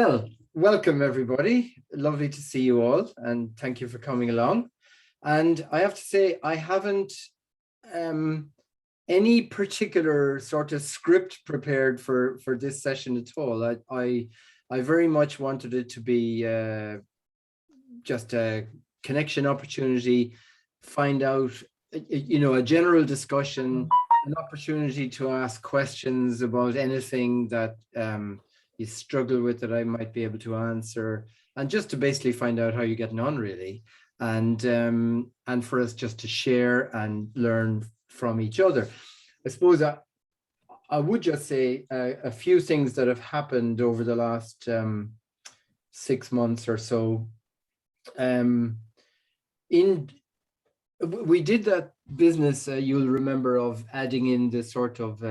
Well, welcome everybody. Lovely to see you all, and thank you for coming along. And I have to say, I haven't any particular sort of script prepared for this session at all. I very much wanted it to be just a connection opportunity, find out, a general discussion, an opportunity to ask questions about anything that you struggle with that I might be able to answer, and just to basically find out how you're getting on, really, and for us just to share and learn from each other. I suppose I would just say a few things that have happened over the last 6 months or so. We did that business, you'll remember, of adding in the sort of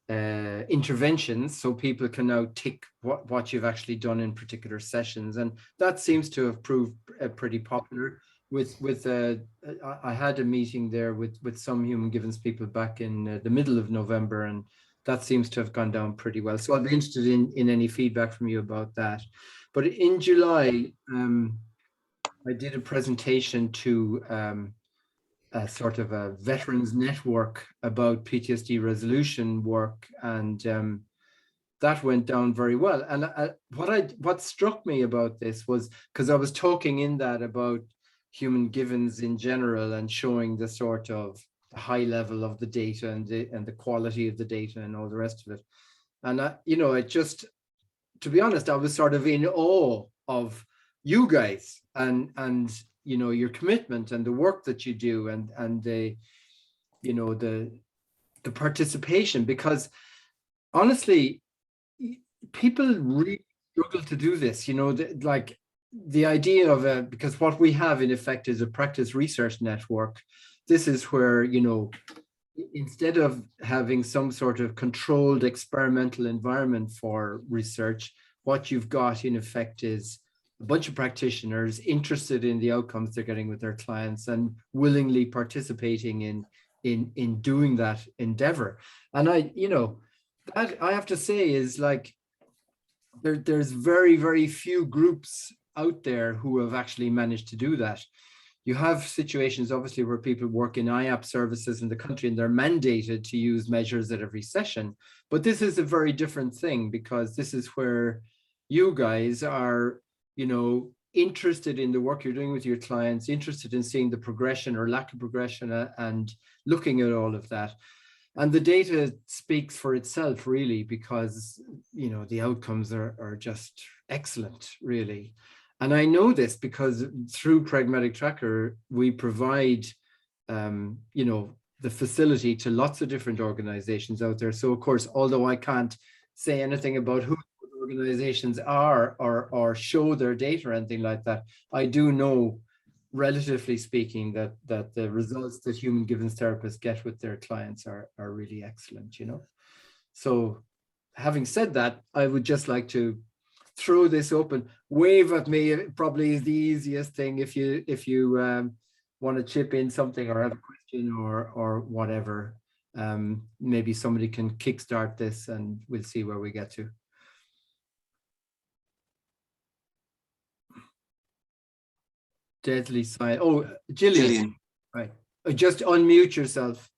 interventions, so people can now tick what you've actually done in particular sessions, and that seems to have proved pretty popular. I had a meeting there with some human givens people back in the middle of November, and that seems to have gone down pretty well. So I'd be interested in any feedback from you about that. But in July, I did a presentation to a sort of a veterans network about PTSD resolution work, and that went down very well. And what struck me about this was, because I was talking in that about human givens in general and showing the sort of high level of the data and the quality of the data and all the rest of it. And it just, to be honest, I was sort of in awe of you guys and your commitment and the work that you do, and the participation, because honestly, people really struggle to do this, like the idea of because what we have in effect is a practice research network. This is where, instead of having some sort of controlled experimental environment for research, what you've got in effect is a bunch of practitioners interested in the outcomes they're getting with their clients and willingly participating in doing that endeavor. And that I have to say is like, there's very, very few groups out there who have actually managed to do that. You have situations, obviously, where people work in IAP services in the country and they're mandated to use measures at every session. But this is a very different thing, because this is where you guys are, interested in the work you're doing with your clients, interested in seeing the progression or lack of progression, and looking at all of that. And the data speaks for itself, really, because, the outcomes are just excellent, really. And I know this because through Pragmatic Tracker, we provide, the facility to lots of different organizations out there. So, of course, although I can't say anything about who organizations are or show their data or anything like that, I do know, relatively speaking, that the results that human givens therapists get with their clients are really excellent, So having said that, I would just like to throw this open. Wave at me. It probably is the easiest thing if you want to chip in something or have a question or whatever. Maybe somebody can kickstart this and we'll see where we get to. Deadly silence. Oh, Gillian. Right. Just unmute yourself.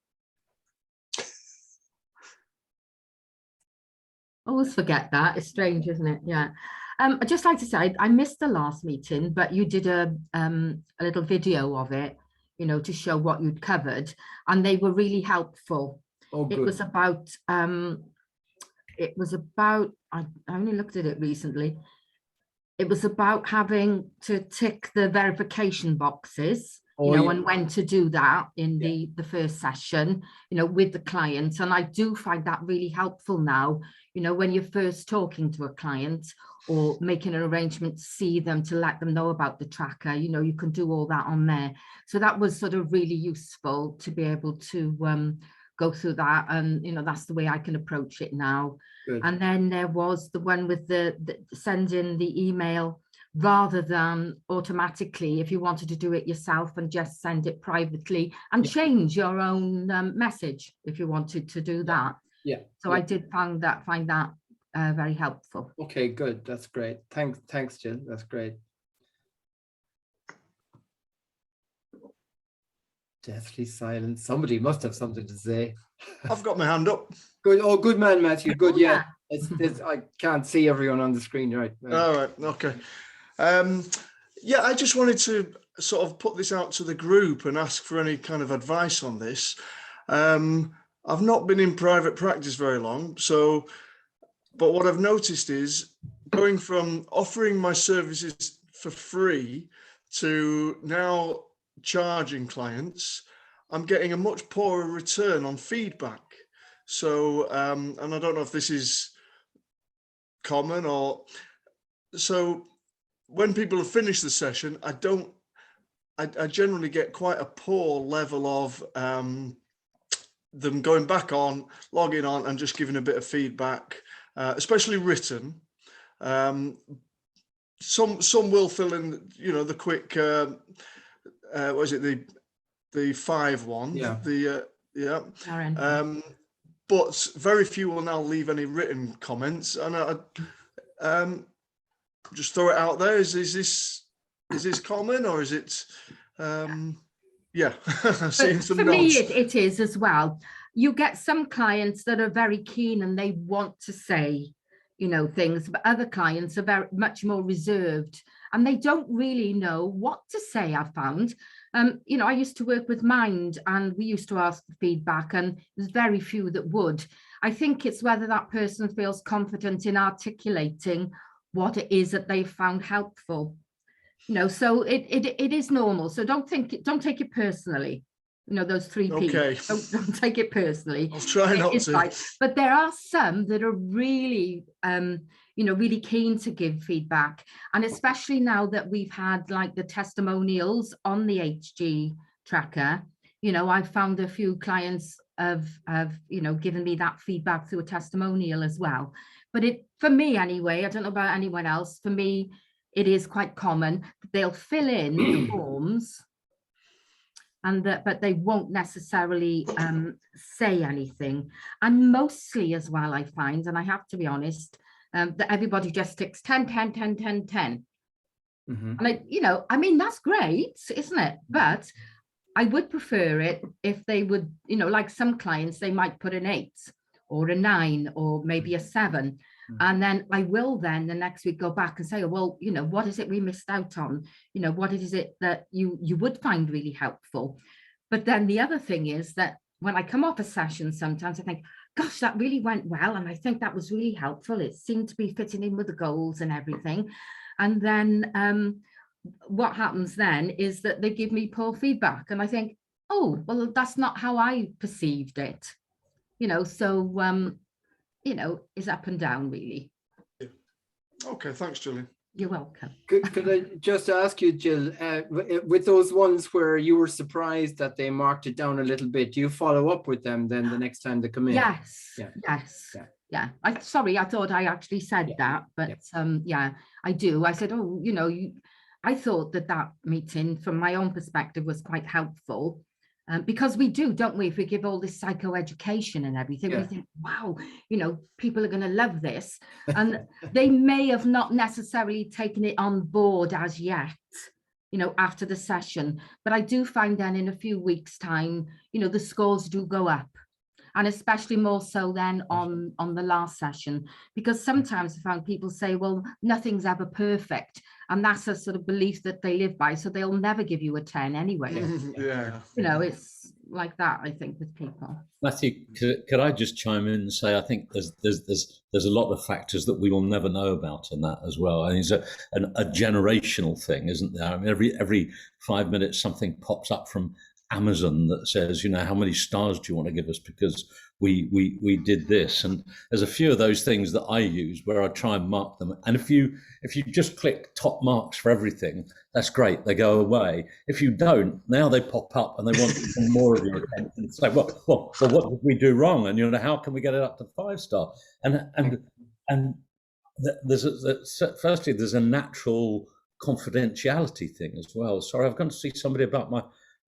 Always forget that. It's strange, isn't it? Yeah. I'd just like to say I missed the last meeting, but you did a little video of it, to show what you'd covered, and they were really helpful. Oh, good. It was about I only looked at it recently. It was about having to tick the verification boxes, and when to do that in the first session, with the client. And I do find that really helpful now, when you're first talking to a client or making an arrangement to see them, to let them know about the tracker, you can do all that on there. So that was sort of really useful to be able to go through that. And, that's the way I can approach it now. Good. And then there was the one with the sending the email rather than automatically, if you wanted to do it yourself and just send it privately and change your own message if you wanted to do that. Yeah. So I did find that very helpful. Okay, good. That's great. Thanks, Jill. That's great. Deathly silent. Somebody must have something to say. I've got my hand up. Good. Oh, good man, Matthew. Good. Oh, Yeah. yeah. I can't see everyone on the screen. Right. All right. Okay. Yeah, I just wanted to sort of put this out to the group and ask for any kind of advice on this. I've not been in private practice very long, but what I've noticed is going from offering my services for free to now charging clients, I'm getting a much poorer return on feedback. So, and I don't know if this is common or so. When people have finished the session, I generally get quite a poor level of them going back on, logging on and just giving a bit of feedback, especially written. Some will fill in, you know, the quick, what is it, the 5-1, Yeah. but very few will now leave any written comments, and I just throw it out there. Is this common, or is it yeah? Seeing some for nods. me it is as well. You get some clients that are very keen and they want to say, you know, things, but other clients are very much more reserved and they don't really know what to say. I found you know, I used to work with Mind and we used to ask for feedback and there's very few that would. I think it's whether that person feels confident in articulating what it is that they found helpful, you know. So it is normal. So don't take it personally. You know, those 3 P's. Okay. Don't take it personally. I'll try not to. Right. But there are some that are really, you know, really keen to give feedback, and especially now that we've had like the testimonials on the HG tracker. You know, I've found a few clients have you know, given me that feedback through a testimonial as well. But for me anyway, I don't know about anyone else, for me, it is quite common. They'll fill in the forms but they won't necessarily say anything. And mostly as well, I find, and I have to be honest, that everybody just ticks 10, 10, 10, 10, 10. And you know, I mean, that's great, isn't it? But I would prefer it if they would, you know, like some clients, they might put an 8 or a 9 or maybe a 7. And then I will then the next week go back and say, oh, well, you know, what is it we missed out on? You know, what is it that you would find really helpful? But then the other thing is that when I come off a session, sometimes I think, gosh, that really went well. And I think that was really helpful. It seemed to be fitting in with the goals and everything. And then what happens then is that they give me poor feedback. And I think, oh, well, that's not how I perceived it. You know, so you know, is up and down really. Okay, thanks, Julian. You're welcome. Could I just ask you, Jill, with those ones where you were surprised that they marked it down a little bit, do you follow up with them then the next time they come in? Yes, yeah. Sorry, I thought I actually said that, but yeah, I do. I said, oh, you know, I thought that meeting from my own perspective was quite helpful. Because we do, don't we? If we give all this psychoeducation and everything, we think, wow, you know, people are going to love this. And they may have not necessarily taken it on board as yet, you know, after the session. But I do find then in a few weeks' time, you know, the scores do go up. And especially more so then on the last session, because sometimes I found people say, well, nothing's ever perfect. And that's a sort of belief that they live by. So they'll never give you a 10 anyway. Yeah. You know, it's like that, I think, with people. Matthew, could I just chime in and say, I think there's a lot of factors that we will never know about in that as well. I mean, it's a generational thing, isn't there? I mean, every 5 minutes something pops up from Amazon that says, you know, how many stars do you want to give us because we did this? And there's a few of those things that I use where I try and mark them. And if you just click top marks for everything, that's great. They go away. If you don't, now they pop up and they want more of your attention. It's like, well, what did we do wrong? And you know, how can we get it up to 5-star? And firstly, there's a natural confidentiality thing as well. Sorry, I've gone to see somebody about my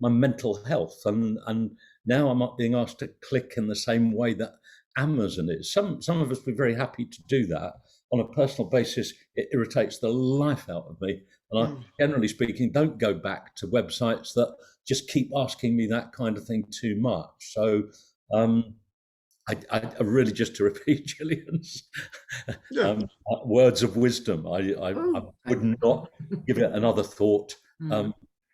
mental health, and now I'm not being asked to click in the same way that Amazon is. Some of us would be very happy to do that. On a personal basis, it irritates the life out of me. And I, generally speaking, don't go back to websites that just keep asking me that kind of thing too much. So I really, just to repeat Gillian's words of wisdom, I would not give it another thought.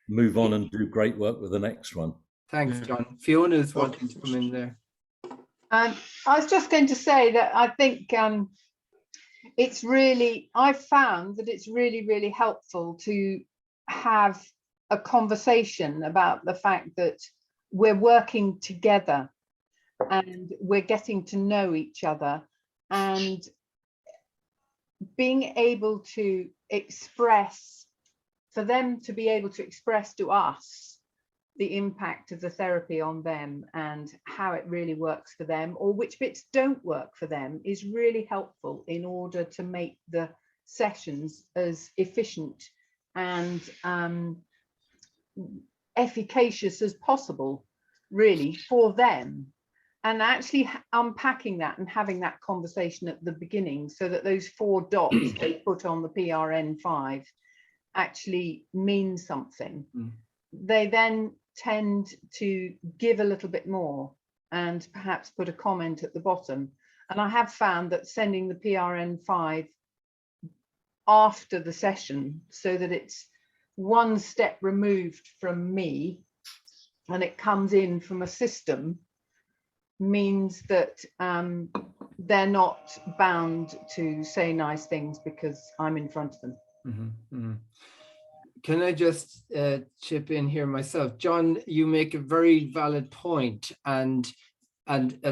Move on and do great work with the next one. Thanks, John. Fiona is wanting to come in there. I was just going to say that I think it's really, I've found that it's really, really helpful to have a conversation about the fact that we're working together and we're getting to know each other, and being able to express, for them to be able to express to us the impact of the therapy on them and how it really works for them, or which bits don't work for them, is really helpful in order to make the sessions as efficient and efficacious as possible, really, for them. And actually unpacking that and having that conversation at the beginning, so that those 4 dots they put on the PRN5 actually mean something. They then tend to give a little bit more and perhaps put a comment at the bottom. And I have found that sending the PRN5 after the session, so that it's one step removed from me and it comes in from a system, means that they're not bound to say nice things because I'm in front of them. Can I just chip in here myself? John, you make a very valid point, and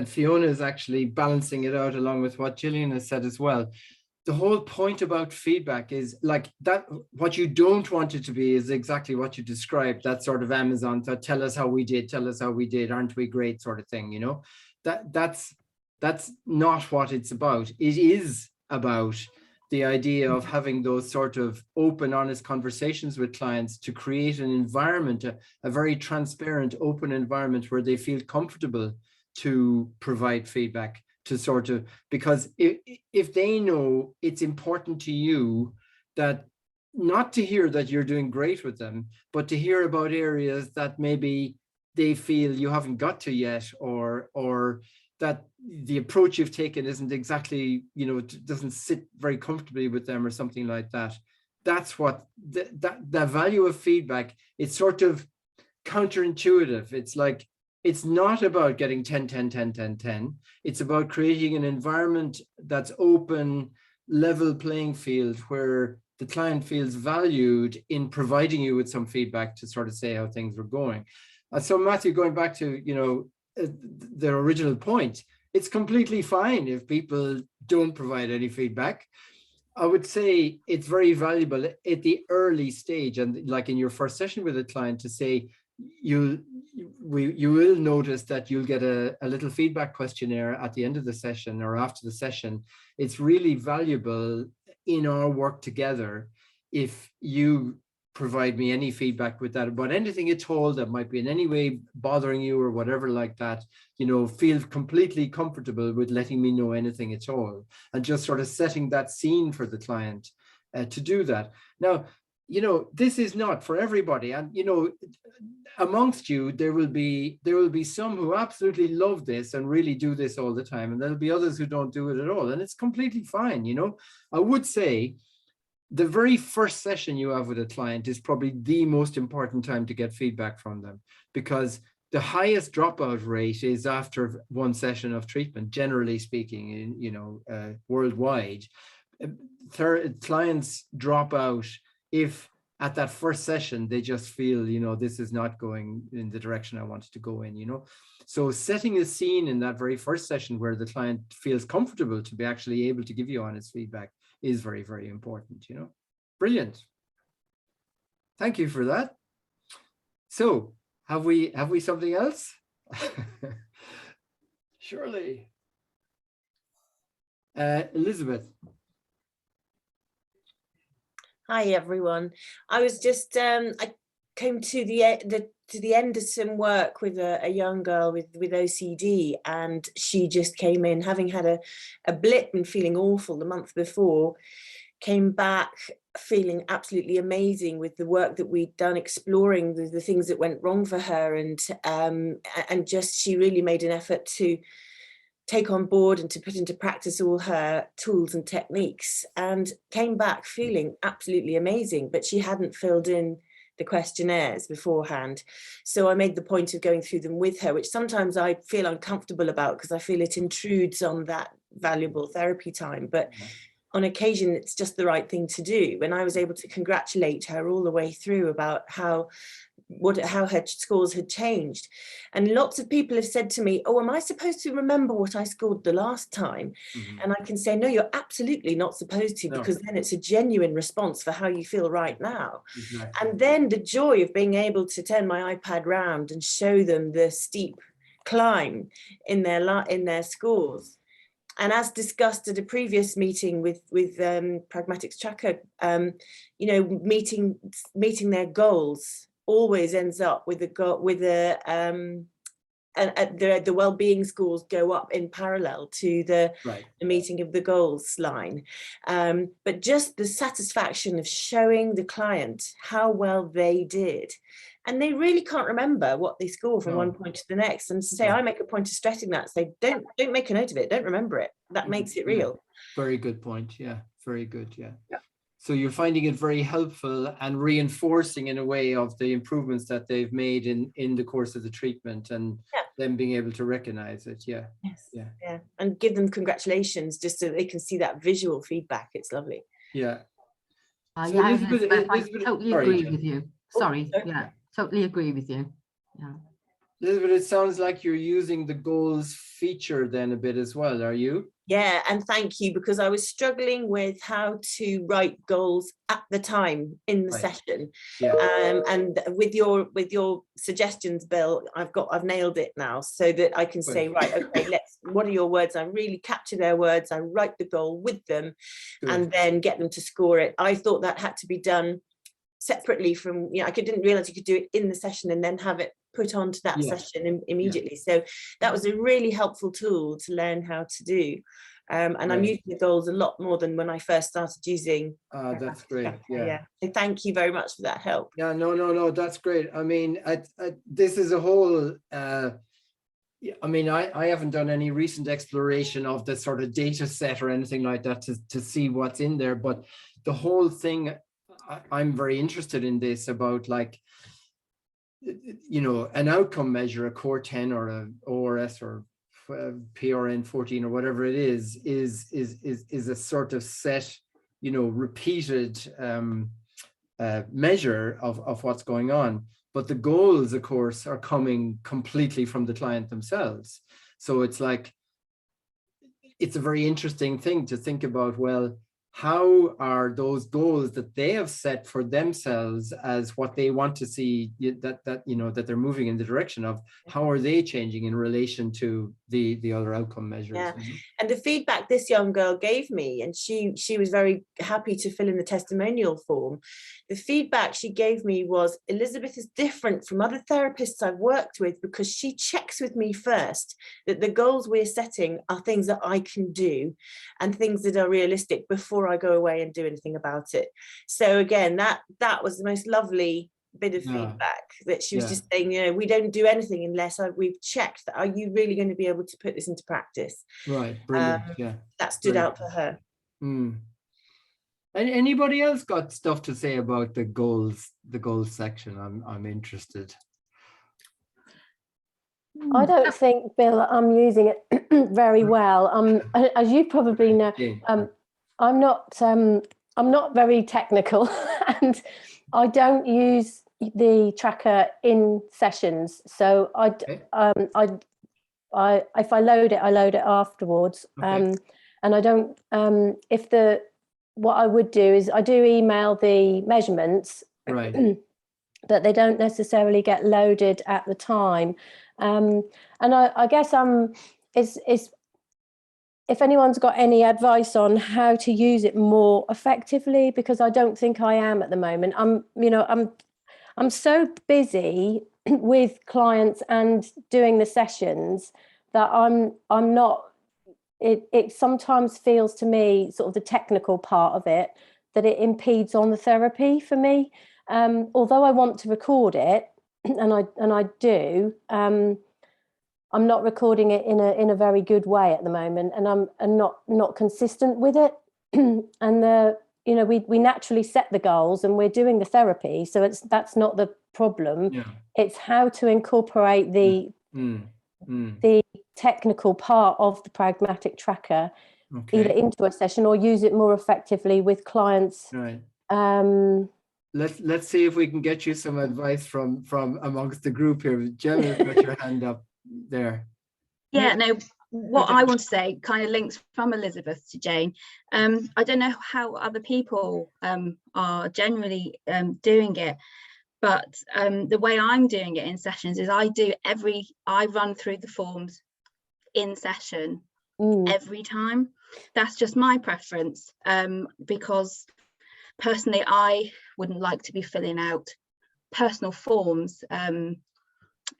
Fiona is actually balancing it out along with what Gillian has said as well. The whole point about feedback is like that, what you don't want it to be is exactly what you described, that sort of Amazon, tell us how we did, aren't we great sort of thing, you know? That's not what it's about. It is about the idea of having those sort of open, honest conversations with clients to create an environment, a very transparent, open environment where they feel comfortable to provide feedback, to sort of, because if they know it's important to you, that not to hear that you're doing great with them, but to hear about areas that maybe they feel you haven't got to yet, or that the approach you've taken isn't exactly, you know, doesn't sit very comfortably with them or something like that. That's what the value of feedback. It's sort of counterintuitive. It's like, it's not about getting 10, 10, 10, 10, 10. It's about creating an environment that's open, level playing field, where the client feels valued in providing you with some feedback to sort of say how things were going. So Matthew, going back to, you know, the original point, it's completely fine if people don't provide any feedback. I would say it's very valuable at the early stage, and like in your first session with a client, to say, you will notice that you'll get a little feedback questionnaire at the end of the session or after the session. It's really valuable in our work together if you provide me any feedback with that about anything at all that might be in any way bothering you or whatever like that. You know, feel completely comfortable with letting me know anything at all, and just sort of setting that scene for the client to do that. Now, you know, this is not for everybody, and you know, amongst you there will be some who absolutely love this and really do this all the time, and there'll be others who don't do it at all, and it's completely fine. You know, I would say the very first session you have with a client is probably the most important time to get feedback from them, because the highest dropout rate is after one session of treatment, generally speaking, in, you know, worldwide. Clients drop out if at that first session they just feel, you know, this is not going in the direction I wanted to go in, you know. So setting a scene in that very first session where the client feels comfortable to be actually able to give you honest feedback is very, very important, you know. Brilliant. Thank you for that. So have we something else? Surely. Elizabeth. Hi everyone. I was just I came to the to the end of some work with a young girl with OCD, and she just came in having had a blip and feeling awful the month before, came back feeling absolutely amazing with the work that we'd done, exploring the things that went wrong for her, and just she really made an effort to take on board and to put into practice all her tools and techniques, and came back feeling absolutely amazing. But she hadn't filled in the questionnaires beforehand, so I made the point of going through them with her, which sometimes I feel uncomfortable about because I feel it intrudes on that valuable therapy time, but on occasion it's just the right thing to do. And I was able to congratulate her all the way through about how her scores had changed. And lots of people have said to me, oh, am I supposed to remember what I scored the last time? And I can say, no, you're absolutely not supposed to, because then it's a genuine response for how you feel right now. And then the joy of being able to turn my iPad round and show them the steep climb in their scores. And as discussed at a previous meeting with Pragmatic Tracker, you know, meeting their goals always ends up with the well-being scores go up in parallel to the meeting of the goals line. But just the satisfaction of showing the client how well they did. And they really can't remember what they score from one point to the next. And say, I make a point of stressing that. Say, don't make a note of it. Don't remember it. That makes it real. Very good point. Yeah, very good. Yeah. So you're finding it very helpful and reinforcing in a way of the improvements that they've made in the course of the treatment, and them being able to recognize it. Yeah. Yeah. And give them congratulations just so they can see that visual feedback. It's lovely. Yeah. So I totally agree with you. Sorry. Yeah. Totally agree with you. Yeah. Elizabeth, it sounds like you're using the goals feature then a bit as well, are you? Yeah, and thank you, because I was struggling with how to write goals at the time in the session. And with your suggestions, Bill, I've nailed it now, so that I can say, right, okay, what are your words? I really capture their words, I write the goal with them, and then get them to score it. I thought that had to be done separately from, I didn't realize you could do it in the session and then have it put onto that session immediately. So that was a really helpful tool to learn how to do. And I'm using the goals a lot more than when I first started using. That's great. Yeah. So thank you very much for that help. Yeah, no, that's great. I mean, this is a whole, I mean, I haven't done any recent exploration of the sort of data set or anything like that to see what's in there, but the whole thing, I'm very interested in this about, like, you know, an outcome measure, a core 10 or a ORS or PRN 14 or whatever it is a sort of set, you know, repeated measure of what's going on. But the goals, of course, are coming completely from the client themselves. So it's like, it's a very interesting thing to think about, well, how are those goals that they have set for themselves as what they want to see, that you know, that they're moving in the direction of, how are they changing in relation to the other outcome measures? Yeah. And the feedback this young girl gave me, and she was very happy to fill in the testimonial form. The feedback she gave me was, Elizabeth is different from other therapists I've worked with because she checks with me first that the goals we're setting are things that I can do and things that are realistic before I go away and do anything about it. So again, that was the most lovely bit of feedback, that she was just saying, you know, we don't do anything unless we've checked that, are you really going to be able to put this into practice? Right, brilliant. That stood out for her. And anybody else got stuff to say about the goals section? I'm interested. I don't think, Bill, I'm using it very well. As you probably know, I'm not very technical, and I don't use the tracker in sessions. So if I load it afterwards. And I don't. What I would do is I do email the measurements, but they don't necessarily get loaded at the time. And I guess it's if anyone's got any advice on how to use it more effectively, because I don't think I am at the moment. I'm so busy with clients and doing the sessions that I'm not, it sometimes feels to me, sort of the technical part of it, that it impedes on the therapy for me. Although I want to record it, and I do, I'm not recording it in a very good way at the moment, and I'm not consistent with it. And we naturally set the goals and we're doing the therapy, so that's not the problem. Yeah. It's how to incorporate the technical part of the Pragmatic Tracker, either into a session or use it more effectively with clients. Right. Let's see if we can get you some advice from amongst the group here. Gemma, put your hand up there. Yeah, no, what I want to say kind of links from Elizabeth to Jane. I don't know how other people are generally doing it, but the way I'm doing it in sessions is I run through the forms in session every time. That's just my preference, because personally I wouldn't like to be filling out personal forms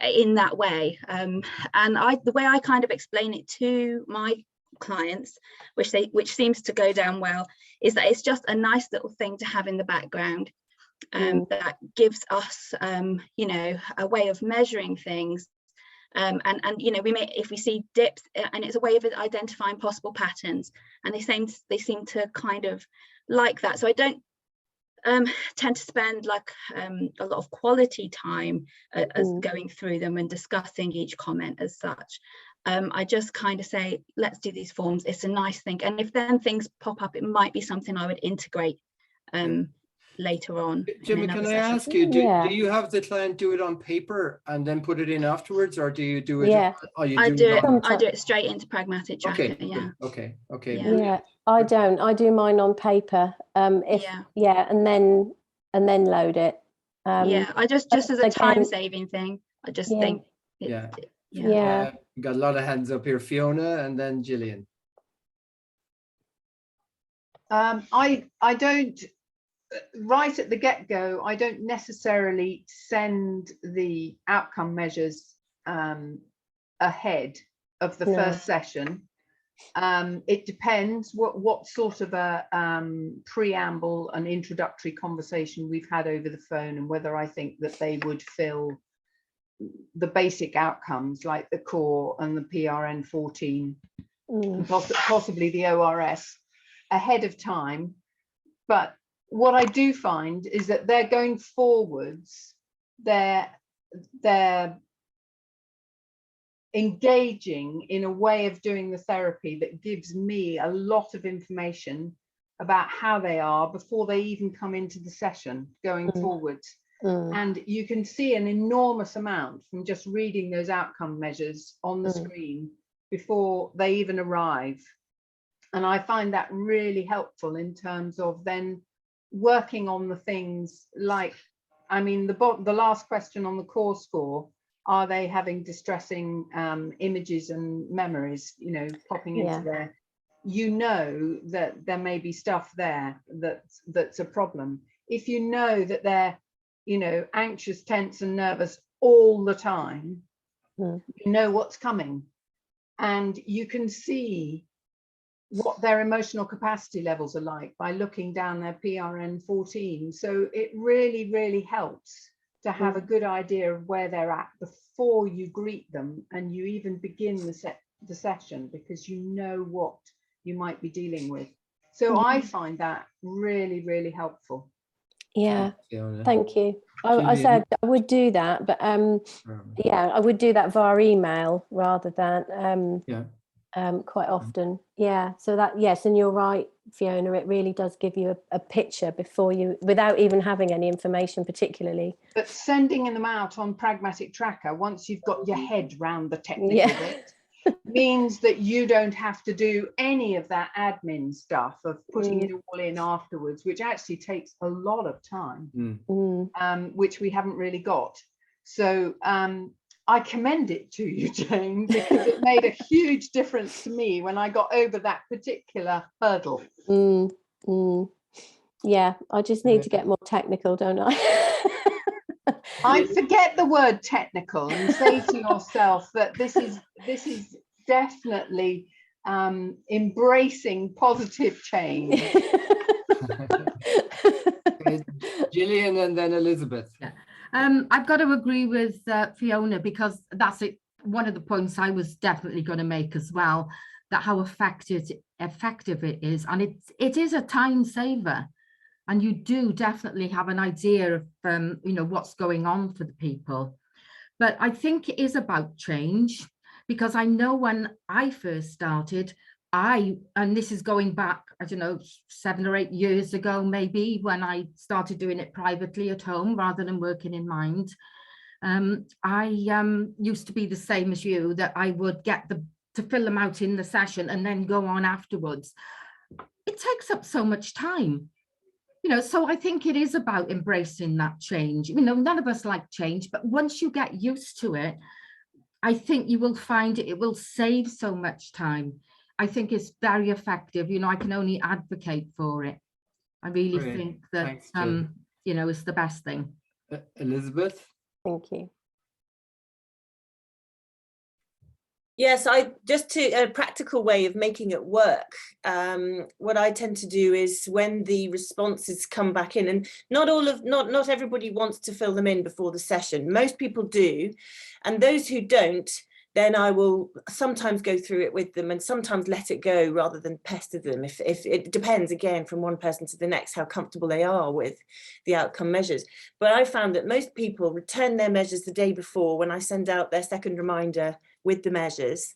in that way, and the way I kind of explain it to my clients, which seems to go down well, is that it's just a nice little thing to have in the background, that gives us a way of measuring things, and we may, if we see dips, and it's a way of identifying possible patterns, and they seem to kind of like that. So I don't tend to spend like a lot of quality time as going through them and discussing each comment as such. I just kind of say, let's do these forms. It's a nice thing, and if then things pop up, it might be something I would integrate later on. Jimmy, can I ask you, do you have the client do it on paper and then put it in afterwards, or do you do it? Yeah, I do it straight into Pragmatic Tracker. Okay, yeah. I don't. I do mine on paper. And then load it. I just as a time-saving thing. I just think. Yeah. Got a lot of hands up here. Fiona, and then Gillian. I don't. Right at the get-go, I don't necessarily send the outcome measures ahead of the first session. It depends what sort of a preamble and introductory conversation we've had over the phone, and whether I think that they would fill the basic outcomes like the core and the PRN 14, and possibly the ORS ahead of time. But what I do find is that they're going forwards, they're engaging in a way of doing the therapy that gives me a lot of information about how they are before they even come into the session going forwards. And you can see an enormous amount from just reading those outcome measures on the screen before they even arrive. And I find that really helpful in terms of then working on the things like, I mean, the last question on the core score, are they having distressing images and memories, popping into there? You know that there may be stuff there that's a problem. If you know that they're, anxious, tense and nervous all the time, you know what's coming, and you can see what their emotional capacity levels are like by looking down their PRN 14. So it really, really helps to have a good idea of where they're at before you greet them and you even begin the session, because you know what you might be dealing with. So I find that really, really helpful. Yeah, thank you. I said I would do that, but I would do that via email rather than quite often. So that, yes, and you're right, Fiona, it really does give you a picture before you, without even having any information particularly. But sending them out on Pragmatic Tracker, once you've got your head round the technical bit, means that you don't have to do any of that admin stuff of putting it all in afterwards, which actually takes a lot of time, which we haven't really got. So I commend it to you, Jane, because it made a huge difference to me when I got over that particular hurdle. Yeah, I just need to get more technical, don't I? I forget the word technical and say to yourself that this is definitely embracing positive change. Gillian and then Elizabeth. Yeah. I've got to agree with Fiona, because that's it. One of the points I was definitely going to make as well, that how effective it is, and it is a time saver, and you do definitely have an idea of what's going on for the people. But I think it is about change, because I know when I first started, and this is going back, I don't know, 7 or 8 years ago, maybe, when I started doing it privately at home rather than working in Mind. I used to be the same as you, that I would get to fill them out in the session and then go on afterwards. It takes up so much time, so I think it is about embracing that change. None of us like change, but once you get used to it, I think you will find it will save so much time. I think it's very effective. I can only advocate for it. I really think that, Thanks, it's the best thing. Elizabeth? Thank you. Yes, a practical way of making it work. What I tend to do is, when the responses come back in, and not everybody wants to fill them in before the session. Most people do, and those who don't, then I will sometimes go through it with them and sometimes let it go rather than pester them. If it depends, again, from one person to the next, how comfortable they are with the outcome measures. But I found that most people return their measures the day before, when I send out their second reminder with the measures.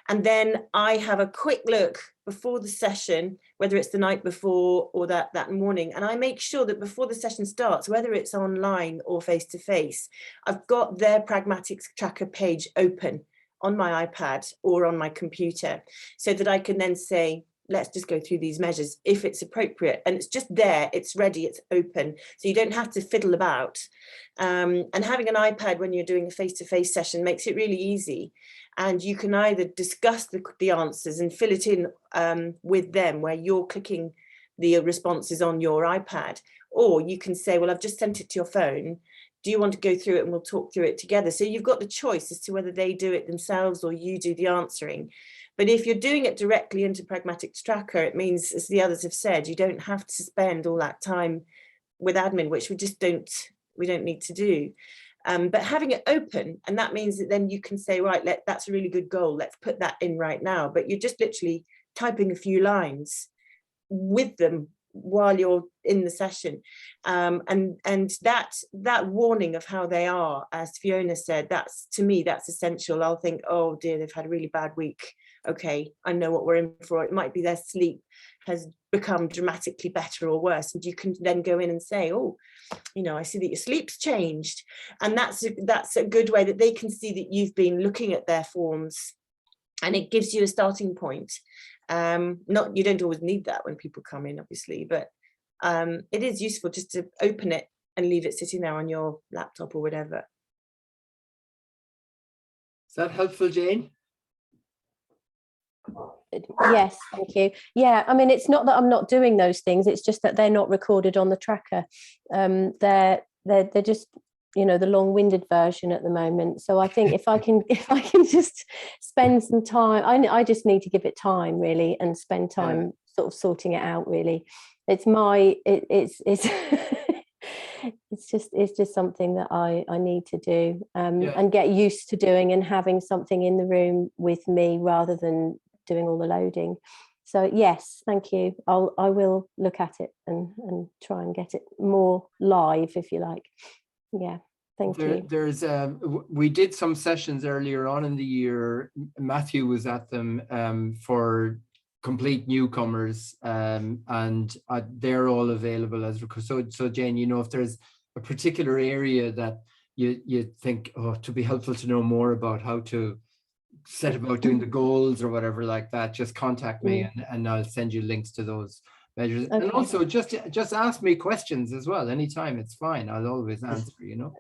And then I have a quick look before the session, whether it's the night before or that morning. And I make sure that before the session starts, whether it's online or face-to-face, I've got their Pragmatic Tracker page open on my iPad or on my computer, so that I can then say, let's just go through these measures if it's appropriate. And it's just there, it's ready, it's open. So you don't have to fiddle about. And having an iPad when you're doing a face-to-face session makes it really easy. And you can either discuss the answers and fill it in with them, where you're clicking the responses on your iPad, or you can say, well, I've just sent it to your phone. Do you want to go through it and we'll talk through it together? So you've got the choice as to whether they do it themselves or you do the answering. But if you're doing it directly into Pragmatic Tracker, it means, as the others have said, you don't have to spend all that time with admin, which we don't need to do. But having it open, and that means that then you can say, right, that's a really good goal, let's put that in right now. But you're just literally typing a few lines with them while you're in the session, and that warning of how they are, as Fiona said, to me that's essential. I'll think, oh dear, they've had a really bad week. Okay, I know what we're in for. It might be their sleep has become dramatically better or worse, and you can then go in and say, oh, I see that your sleep's changed, and that's a good way that they can see that you've been looking at their forms, and it gives you a starting point. You don't always need that when people come in, obviously, but it is useful just to open it and leave it sitting there on your laptop or whatever. Is that helpful, Jane? Yes, thank you. Yeah, I mean, it's not that I'm not doing those things, it's just that they're not recorded on the tracker. They're just, the long-winded version at the moment. So I think if I can just spend some time, I just need to give it time, really, and spend time sort of sorting it out, really. It's it's just something that I need to do, and get used to doing, and having something in the room with me rather than doing all the loading. So yes, thank you. I will look at it and try and get it more live, if you like. Yeah, thank you. There's we did some sessions earlier on in the year. Matthew was at them for complete newcomers, and they're all available as so Jane, if there's a particular area that you think, oh, to be helpful to know more about how to set about doing the goals or whatever like that, just contact me and I'll send you links to those measures. Okay. And also just ask me questions as well anytime. It's fine, I'll always answer.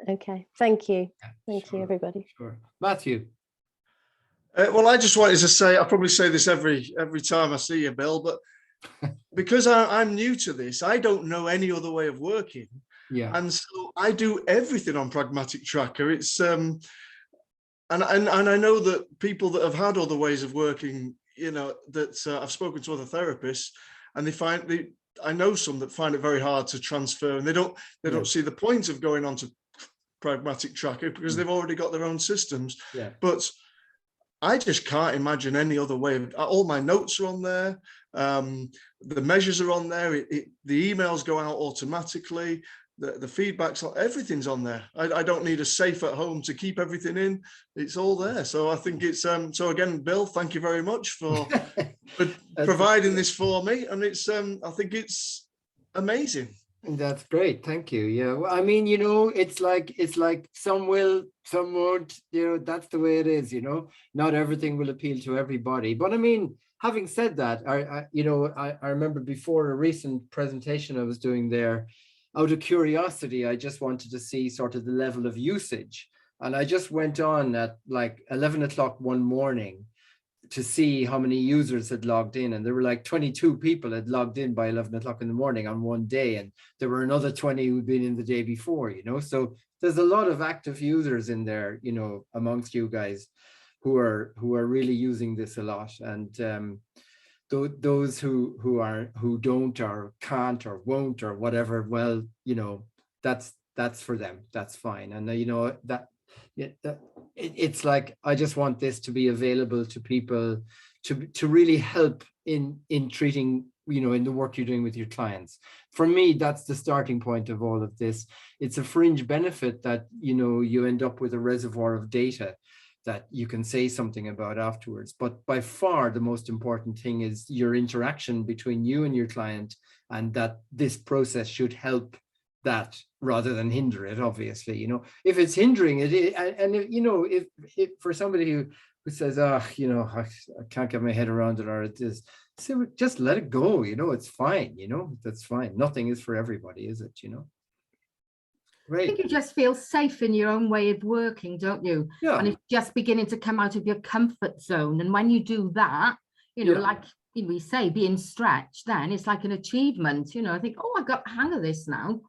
Okay, thank you. Thank you, everybody. Sure. Matthew. Well, I just wanted to say, I probably say this every time I see you, Bill, but because I'm new to this, I don't know any other way of working. Yeah. And so I do everything on Pragmatic Tracker. It's and I know that people that have had other ways of working, you know, that I've spoken to other therapists, and I know some that find it very hard to transfer, and they don't see the point of going on to Pragmatic Tracker because they've already got their own systems. Yeah. But I just can't imagine any other way. All my notes are on there. The measures are on there. The emails go out automatically. The feedback's on, everything's on there. I don't need a safe at home to keep everything in. It's all there. So I think it's so again, Bill, thank you very much for providing this for me. And it's I think it's amazing. That's great. Thank you. Yeah. Well, I mean, you know, it's like some will, some won't, you know, that's the way it is, you know, not everything will appeal to everybody. But I mean, having said that, I remember before a recent presentation I was doing there, out of curiosity, I just wanted to see sort of the level of usage. And I just went on at like 11 o'clock one morning to see how many users had logged in. And there were like 22 people had logged in by 11 o'clock in the morning on one day. And there were another 20 who'd been in the day before, you know. So there's a lot of active users in there, you know, amongst you guys who are really using this a lot. And those who don't or can't or won't or whatever, well, you know, that's for them. That's fine. And you know, it's like, I just want this to be available to people to really help in treating, you know, in the work you're doing with your clients. For me, that's the starting point of all of this. It's a fringe benefit that, you know, you end up with a reservoir of data that you can say something about afterwards. But by far the most important thing is your interaction between you and your client, and that this process should help that rather than hinder it, obviously. You know, if it's hindering it, and you know, if for somebody who says, you know, I can't get my head around it, or it is, so just let it go, you know, it's fine, you know, that's fine. Nothing is for everybody, is it, you know? Right. I think you just feel safe in your own way of working, don't you? Yeah. And it's just beginning to come out of your comfort zone. And when you do that, you know, like we say, being stretched, then it's like an achievement. You know, I think, oh, I got the hang of this now.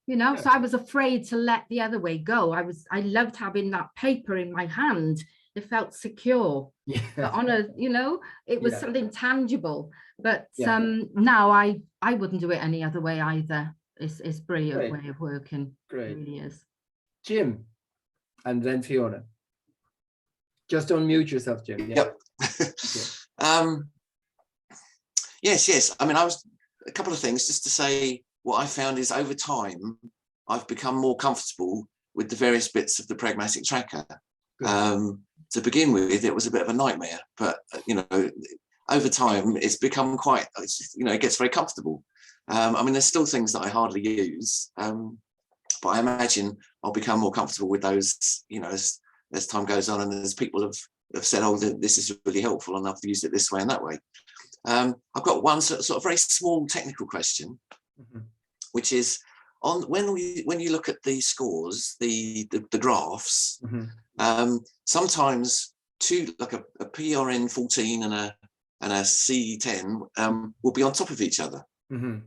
You know, so I was afraid to let the other way go. I loved having that paper in my hand. It felt secure. Yeah. But on a, you know, it was something tangible. But now I wouldn't do it any other way either. It's brilliant way of working. Great. It really is. Jim, and then Fiona. Just unmute yourself, Jim. Yeah. Yep. Yes. I mean, a couple of things just to say. What I found is over time, I've become more comfortable with the various bits of the Pragmatic Tracker. To begin with, it was a bit of a nightmare, but you know, over time, it's become quite, you know, it gets very comfortable. I mean, there's still things that I hardly use, but I imagine I'll become more comfortable with those, you know, as time goes on, and as people have said, oh, this is really helpful, and I've used it this way and that way. I've got one sort of very small technical question, which is on when you look at the scores, the graphs, sometimes two, like a PRN 14 and a C10 will be on top of each other. And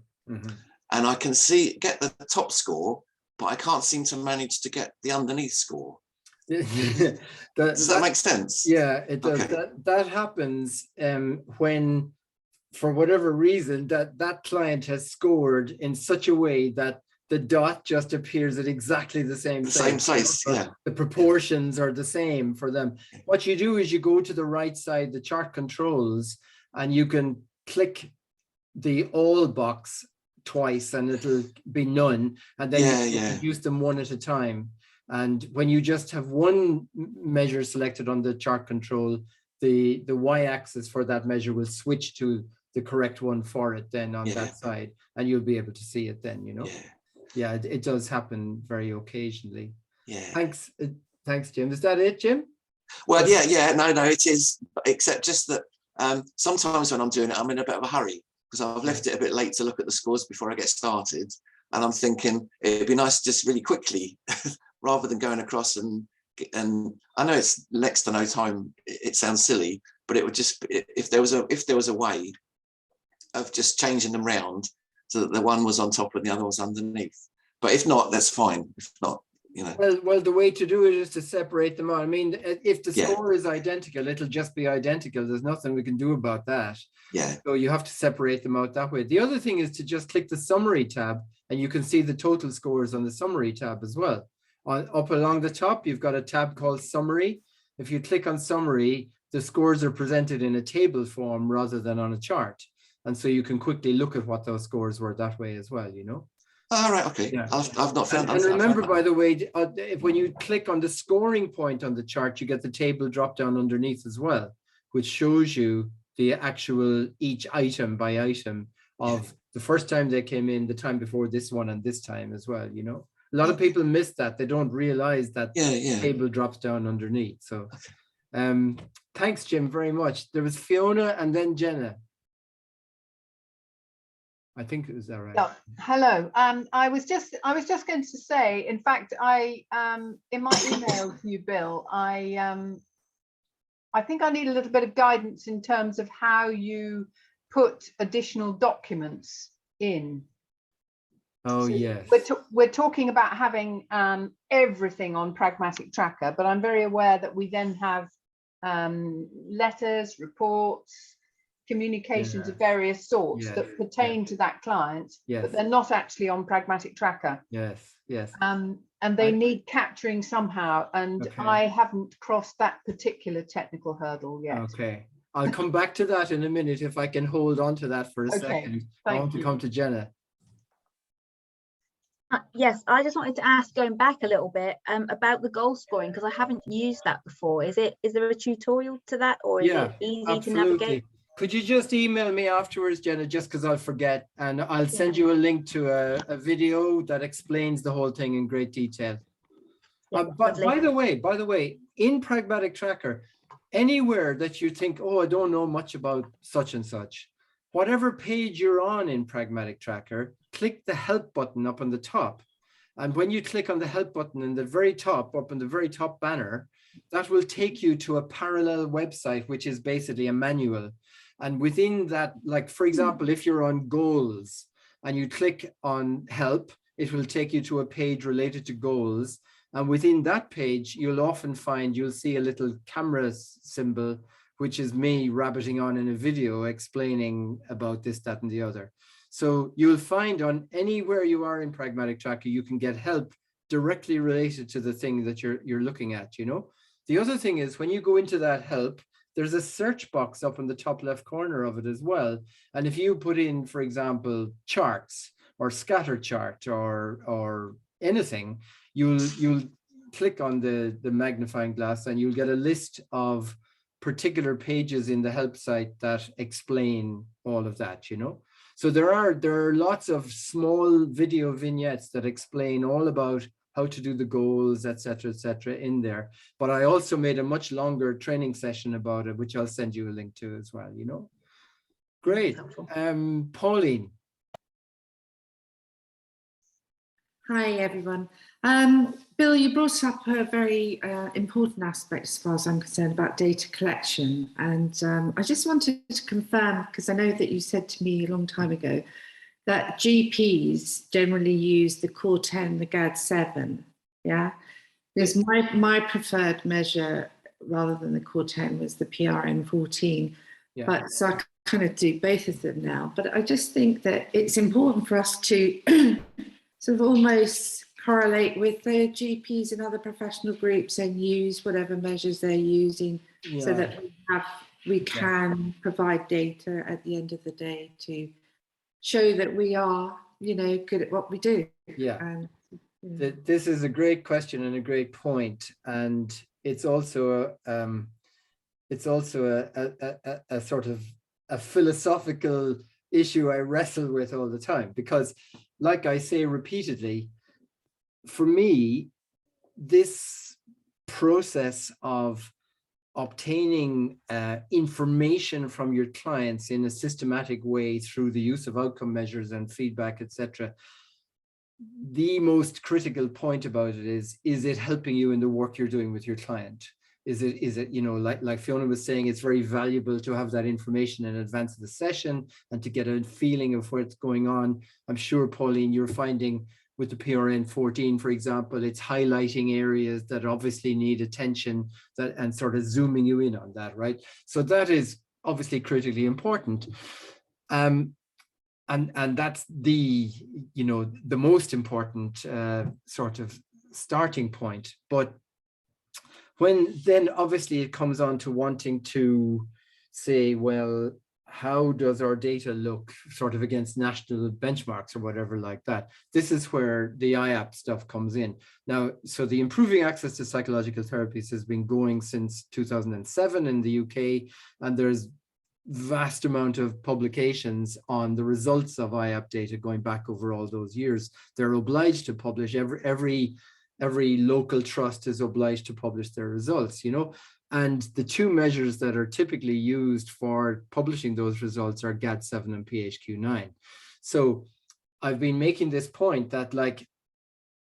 I can get the top score, but I can't seem to manage to get the underneath score. Does that make sense? Yeah, it does. Okay. That happens when, for whatever reason, that client has scored in such a way that the dot just appears at exactly the same place. Yeah. The proportions are the same for them. What you do is you go to the right side, the chart controls, and you can click the all box twice and it'll be none, and then you use them one at a time. And when you just have one measure selected on the chart control, the y-axis for that measure will switch to the correct one for it then on that side, and you'll be able to see it then, you know. It does happen very occasionally. Thanks, Jim. Is that it, Jim? Well, no, it is, except just that sometimes when I'm doing it, I'm in a bit of a hurry because I've left it a bit late to look at the scores before I get started, and I'm thinking it'd be nice just really quickly rather than going across and I know it's next to no time. It sounds silly, but it would just, if there was a way of just changing them round so that the one was on top and the other was underneath. But if not, that's fine. If not, you know. Well, the way to do it is to separate them out. I mean, if the Yeah. score is identical, it'll just be identical. There's nothing we can do about that. Yeah. So you have to separate them out that way. The other thing is to just click the summary tab, and you can see the total scores on the summary tab as well. Up along the top, you've got a tab called summary. If you click on summary, the scores are presented in a table form rather than on a chart. And so you can quickly look at what those scores were that way as well, you know. All right, okay. Yeah. I've not found. And remember, by the way, when you click on the scoring point on the chart, you get the table drop down underneath as well, which shows you the actual each item by item of the first time they came in, the time before this one, and this time as well, you know. A lot of people miss that. They don't realize that the table drops down underneath. So thanks, Jim, very much. There was Fiona and then Jenna. I think it was that right. Yeah. Hello. I was just going to say, in fact, I in my email to you, Bill, I think I need a little bit of guidance in terms of how you put additional documents in. Oh, so yes. We're talking about having everything on Pragmatic Tracker, but I'm very aware that we then have letters, reports, communications of various sorts that pertain to that client, but they're not actually on Pragmatic Tracker. Yes, yes. And they need capturing somehow, and I haven't crossed that particular technical hurdle yet. Okay, I'll come back to that in a minute if I can hold on to that for a second. I want to come to Jenna. Yes, I just wanted to ask, going back a little bit, about the goal scoring, because I haven't used that before. Is there a tutorial to that, or is it easy to navigate? Could you just email me afterwards, Jenna, just because I'll forget, and I'll send you a link to a video that explains the whole thing in great detail. But by the way, in Pragmatic Tracker, anywhere that you think, oh, I don't know much about such and such, whatever page you're on in Pragmatic Tracker, click the help button up on the top. And when you click on the help button in the very top, up in the very top banner, that will take you to a parallel website, which is basically a manual. And within that, like, for example, if you're on goals and you click on help, it will take you to a page related to goals. And within that page, you'll often find, you'll see a little camera symbol, which is me rabbiting on in a video explaining about this, that, and the other. So you'll find on anywhere you are in Pragmatic Tracker, you can get help directly related to the thing that you're looking at, you know. The other thing is, when you go into that help, there's a search box up in the top left corner of it as well. And if you put in, for example, charts or scatter chart or anything, you'll click on the magnifying glass and you'll get a list of particular pages in the help site that explain all of that, you know. So there are lots of small video vignettes that explain all about how to do the goals, etc., in there. But I also made a much longer training session about it, which I'll send you a link to as well, you know. Great. Pauline. Hi, everyone. Bill, you brought up a very important aspect, as far as I'm concerned, about data collection. And I just wanted to confirm, because I know that you said to me a long time ago, that GPs generally use the Core 10, the GAD-7, yeah? Because my preferred measure, rather than the Core 10, was the PRN-14. Yeah. But so I kind of do both of them now. But I just think that it's important for us to sort of almost correlate with the GPs and other professional groups and use whatever measures they're using, so that we can provide data at the end of the day to show that we are, you know, good at what we do. Yeah. And, this is a great question and a great point, and it's also a sort of a philosophical issue I wrestle with all the time, because, like I say repeatedly, for me, this process of obtaining information from your clients in a systematic way through the use of outcome measures and feedback, etc., the most critical point about it is it helping you in the work you're doing with your client? Is it, you know, like Fiona was saying, it's very valuable to have that information in advance of the session and to get a feeling of what's going on. I'm sure, Pauline, you're finding with the PRN 14, for example, it's highlighting areas that obviously need attention, that and sort of zooming you in on that, right? So that is obviously critically important. And that's the, you know, the most important sort of starting point. But when then obviously it comes on to wanting to say, well, how does our data look sort of against national benchmarks or whatever like that? This is where the IAP stuff comes in. Now, so the Improving Access to Psychological Therapies has been going since 2007 in the UK, and there's vast amount of publications on the results of IAP data going back over all those years. They're obliged to publish, every local trust is obliged to publish their results, you know. And the two measures that are typically used for publishing those results are GAD-7 and PHQ-9. So I've been making this point that, like,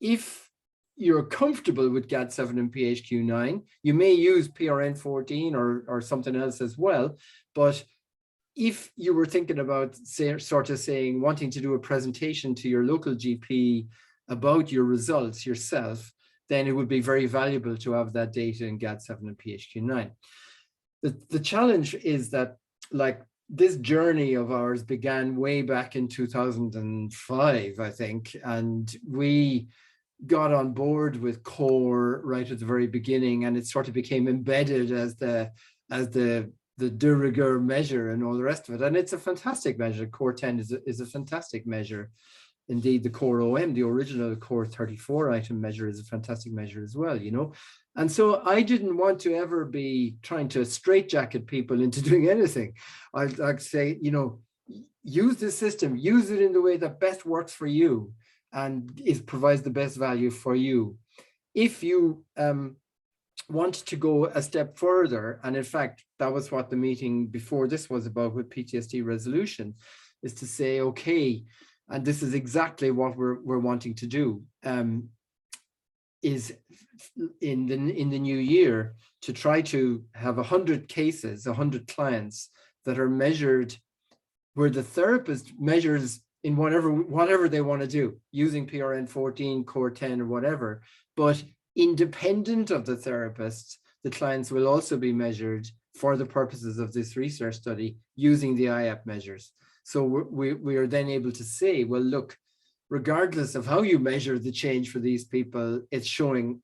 if you're comfortable with GAD-7 and PHQ-9, you may use PRN-14 or something else as well. But if you were thinking about wanting to do a presentation to your local GP about your results yourself, then it would be very valuable to have that data in GAD-7 and PHQ-9. The challenge is that, like, this journey of ours began way back in 2005, I think, and we got on board with CORE right at the very beginning, and it sort of became embedded as the de rigueur measure and all the rest of it. And it's a fantastic measure. CORE 10 is a fantastic measure. Indeed, the CORE OM, the original CORE 34 item measure, is a fantastic measure as well, you know. And so I didn't want to ever be trying to straitjacket people into doing anything. I'd like to say, you know, use this system, use it in the way that best works for you and provides the best value for you. If you want to go a step further, and in fact, that was what the meeting before this was about with PTSD resolution, is to say, okay, and this is exactly what we're wanting to do, is in the new year to try to have 100 cases, 100 clients that are measured, where the therapist measures in whatever they want to do, using PRN 14, CORE 10, or whatever. But independent of the therapists, the clients will also be measured for the purposes of this research study using the IAP measures. So we are then able to say, well, look, regardless of how you measure the change for these people, it's showing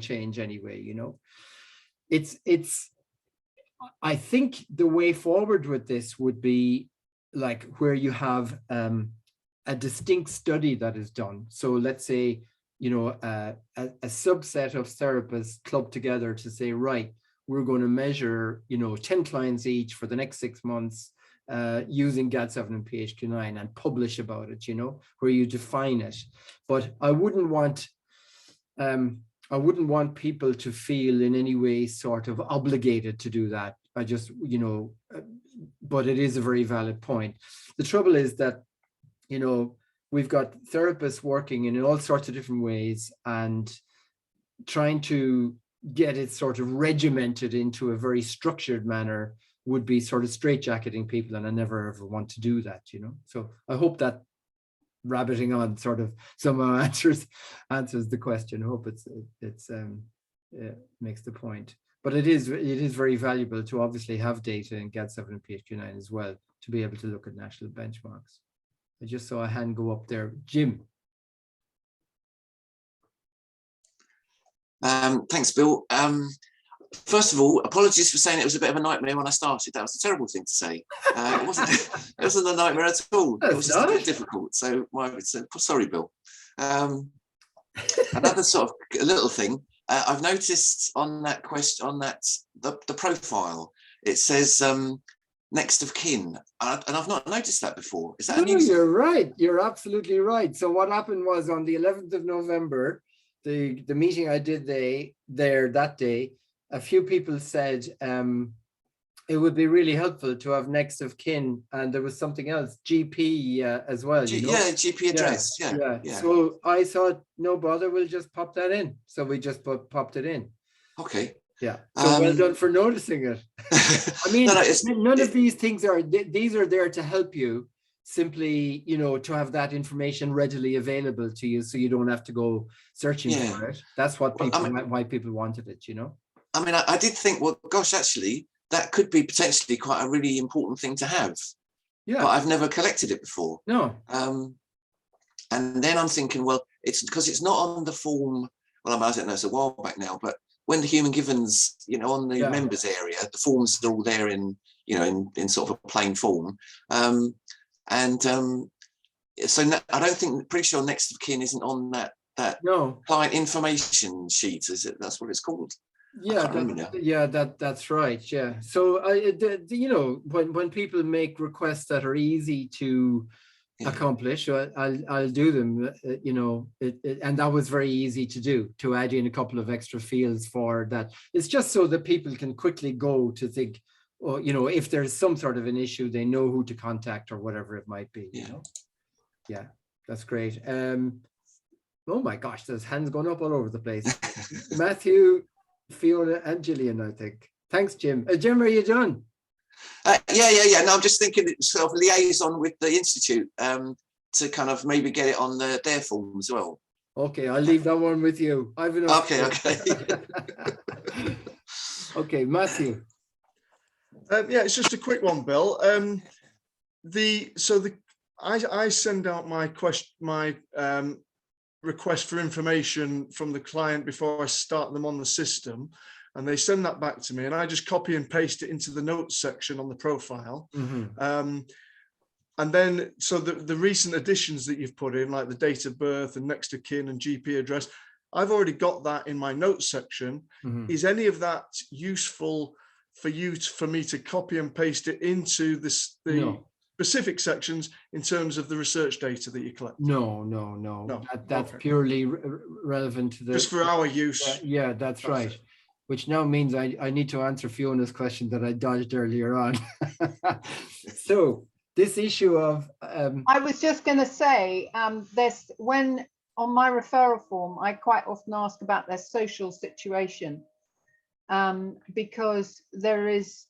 change anyway, you know. I think the way forward with this would be like where you have a distinct study that is done. So let's say, you know, a subset of therapists clubbed together to say, right, we're going to measure, you know, 10 clients each for the next 6 months using GAD-7 and PHQ-9 and publish about it, you know, where you define it. But I wouldn't want people to feel in any way sort of obligated to do that. I just, you know, but it is a very valid point. The trouble is that, you know, we've got therapists working in all sorts of different ways, and trying to get it sort of regimented into a very structured manner would be sort of straitjacketing people, and I never ever want to do that, you know. So I hope that rabbiting on sort of somehow answers the question. I hope it makes the point. But it is very valuable to obviously have data in GAD-7 and PHQ-9 as well, to be able to look at national benchmarks. I just saw a hand go up there. Jim. Thanks, Bill. First of all, apologies for saying it was a bit of a nightmare when I started. That was a terrible thing to say. It wasn't a nightmare at all. It was just a bit difficult. So sorry, Bill. Another sort of a little thing. I've noticed on that question, the profile, it says next of kin, and I've not noticed that before. Is that a new? You're right. You're absolutely right. So what happened was, on the 11th of November, the meeting I did there that day, a few people said it would be really helpful to have next of kin, and there was something else, GP as well. You know? Yeah, GP address. Yeah. So I thought, no bother, we'll just pop that in. So we just popped it in. Okay. Yeah. So well done for noticing it. I mean, none of these things are, these are there to help you, simply, you know, to have that information readily available to you so you don't have to go searching for it. That's what people, why people wanted it, you know? I mean, I did think, well, gosh, actually, that could be potentially quite a really important thing to have. Yeah. But I've never collected it before. No. And then I'm thinking, well, it's because it's not on the form. Well, I don't know, it's a while back now, but when the human givens, you know, on the members area, the forms are all there in, you know, in sort of a plain form. So I don't think, pretty sure next of kin isn't on that client information sheet, is it? That's what it's called. Yeah, that's right. Yeah. So you know, when people make requests that are easy to accomplish, I'll do them. You know, and that was very easy to do, to add in a couple of extra fields for that. It's just so that people can quickly go to think, or, you know, if there's some sort of an issue, they know who to contact or whatever it might be. You know? Yeah, that's great. Oh my gosh, there's hands going up all over the place. Matthew, Fiona and Gillian, I think. Thanks, Jim. Jim, are you done? Yeah. No, I'm just thinking sort of liaison with the Institute to kind of maybe get it on their form as well. Okay, I'll leave that one with you. I've enough. Okay. Okay, Matthew. Yeah, it's just a quick one, Bill. I send out my request for information from the client before I start them on the system, and they send that back to me, and I just copy and paste it into the notes section on the profile. And then, so the recent additions that you've put in, like the date of birth and next of kin and GP address, I've already got that in my notes section. Is any of that useful for me to copy and paste it into the specific sections in terms of the research data that you collect? No. That's purely relevant to the, just for our use. Yeah, that's right. Which now means I need to answer Fiona's question that I dodged earlier on. So this issue of I was just going to say, when on my referral form, I quite often ask about their social situation, because there is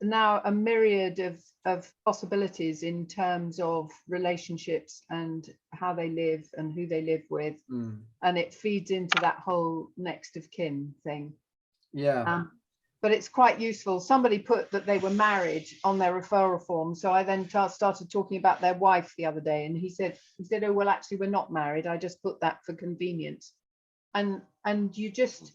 now a myriad of possibilities in terms of relationships and how they live and who they live with, and it feeds into that whole next of kin thing. But it's quite useful. Somebody put that they were married on their referral form, so I then started talking about their wife the other day, and he said, oh well, actually we're not married, I just put that for convenience. And you just,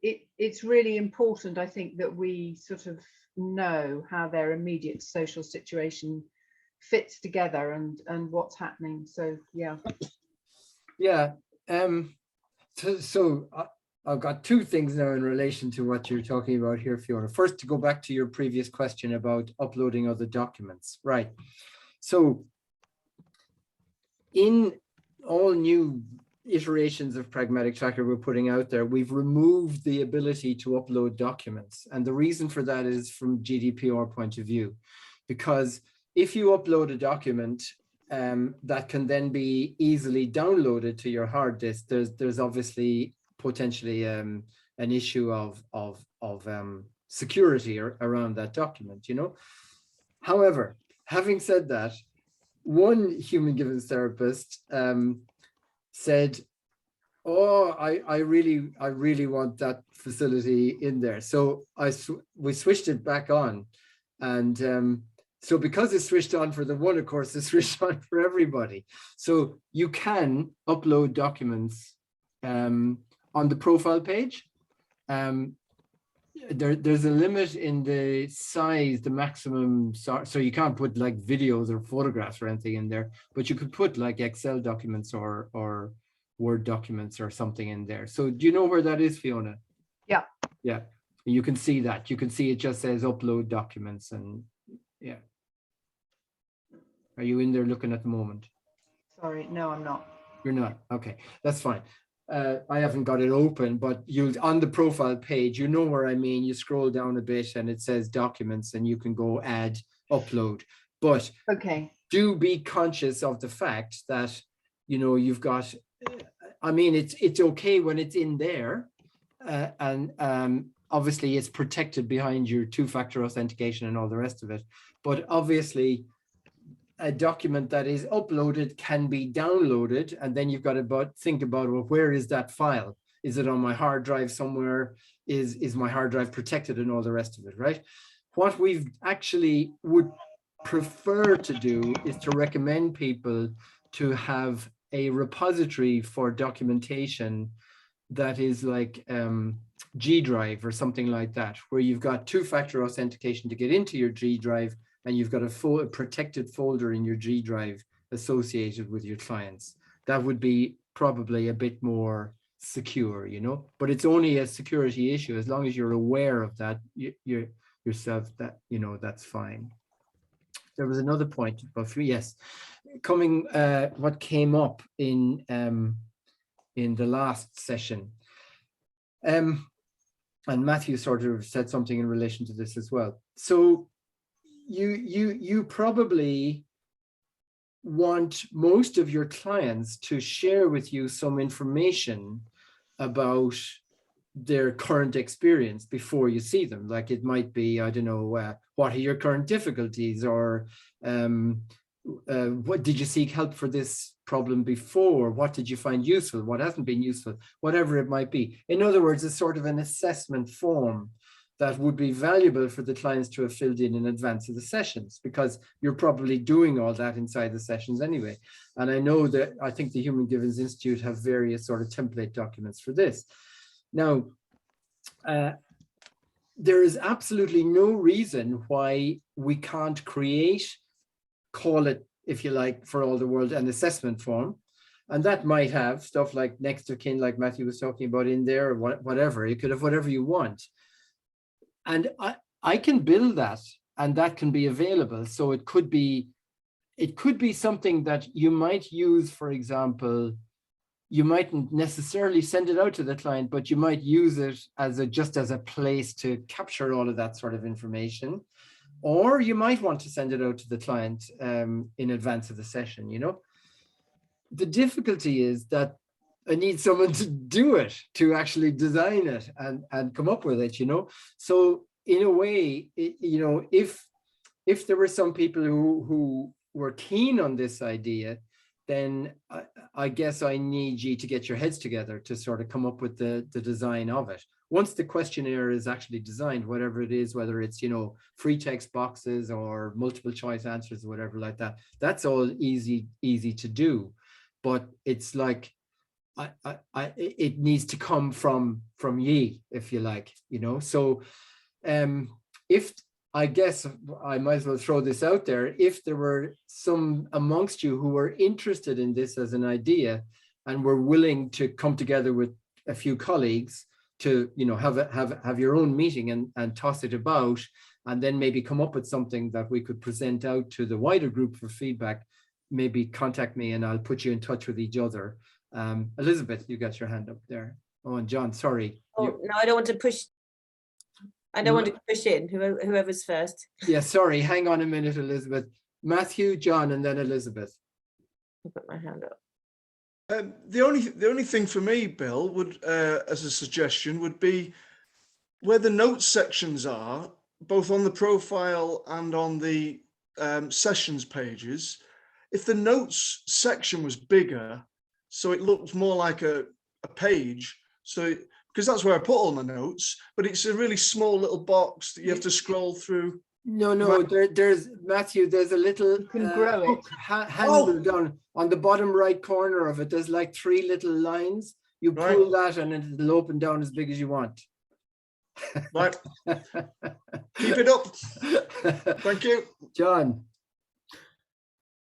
it's really important, I think, that we sort of know how their immediate social situation fits together and what's happening. So so I've got two things now in relation to what you're talking about here, Fiona. First, to go back to your previous question about uploading other documents, right? So in all new iterations of Pragmatic Tracker we're putting out there, we've removed the ability to upload documents. And the reason for that is from GDPR point of view, because if you upload a document that can then be easily downloaded to your hard disk, there's obviously potentially an issue of security around that document, you know. However, having said that, one human givens therapist said, oh, I really want that facility in there. So we switched it back on. And so because it's switched on for the one, of course, it's switched on for everybody. So you can upload documents on the profile page. There's a limit in the size, the maximum, so you can't put like videos or photographs or anything in there, but you could put like Excel documents or Word documents or something in there. So do you know where that is, Fiona? Yeah, you can see that. You can see it just says upload documents, and yeah. Are you in there looking at the moment? Sorry, no, I'm not. You're not. Okay, that's fine. I haven't got it open, but you on the profile page, you know where I mean. You scroll down a bit and it says documents, and you can go add, upload. But do be conscious of the fact that, you know, you've got, I mean, it's okay when it's in there, and obviously it's protected behind your two-factor authentication and all the rest of it. But obviously a document that is uploaded can be downloaded, and then you've got to think about, well, where is that file? Is it on my hard drive somewhere? Is my hard drive protected and all the rest of it, right? What we've actually would prefer to do is to recommend people to have a repository for documentation that is like G Drive or something like that, where you've got two-factor authentication to get into your G Drive, and you've got a protected folder in your G Drive associated with your clients. That would be probably a bit more secure, you know, but it's only a security issue. As long as you're aware of that, you're yourself, that, you know, that's fine. There was another point, but yes, coming, what came up in the last session, and Matthew sort of said something in relation to this as well. So you probably want most of your clients to share with you some information about their current experience before you see them. Like it might be, I don't know, what are your current difficulties, or what did you seek help for this problem before? What did you find useful? What hasn't been useful? Whatever it might be. In other words, it's sort of an assessment form that would be valuable for the clients to have filled in advance of the sessions, because you're probably doing all that inside the sessions anyway. And I know that I think the Human Givens Institute have various sort of template documents for this. Now, there is absolutely no reason why we can't create, call it, if you like, for all the world, an assessment form. And that might have stuff like next of kin, like Matthew was talking about in there, or whatever. You could have whatever you want. And I can build that, and that can be available. So it could be something that you might use, for example. You mightn't necessarily send it out to the client, but you might use it as just as a place to capture all of that sort of information. Or you might want to send it out to the client in advance of the session, you know. The difficulty is that I need someone to do it, to actually design it and come up with it, you know. So in a way, you know, if there were some people who were keen on this idea, then I guess I need you to get your heads together to sort of come up with the design of it. Once the questionnaire is actually designed, whatever it is, whether it's, you know, free text boxes or multiple choice answers or whatever like that, that's all easy to do. But it's like, it needs to come from ye, if you like, you know. So if, I guess I might as well throw this out there, if there were some amongst you who were interested in this as an idea and were willing to come together with a few colleagues to, you know, have your own meeting and toss it about, and then maybe come up with something that we could present out to the wider group for feedback, maybe contact me and I'll put you in touch with each other. Elizabeth, you got your hand up there. Oh, and John, sorry. Oh, no, I don't want to push. I don't want to push in, whoever's first. Yeah, sorry, hang on a minute, Elizabeth. Matthew, John, and then Elizabeth. I'll put my hand up. The only thing for me, Bill, would as a suggestion would be where the notes sections are, both on the profile and on the sessions pages. If the notes section was bigger, so it looked more like a page, so because that's where I put all my notes, but it's a really small little box that you have to scroll through. No, there's Matthew, there's a little handle down on the bottom right corner of it. There's like 3 little lines. You pull that and it'll open down as big as you want. Right. Keep it up. Thank you. John.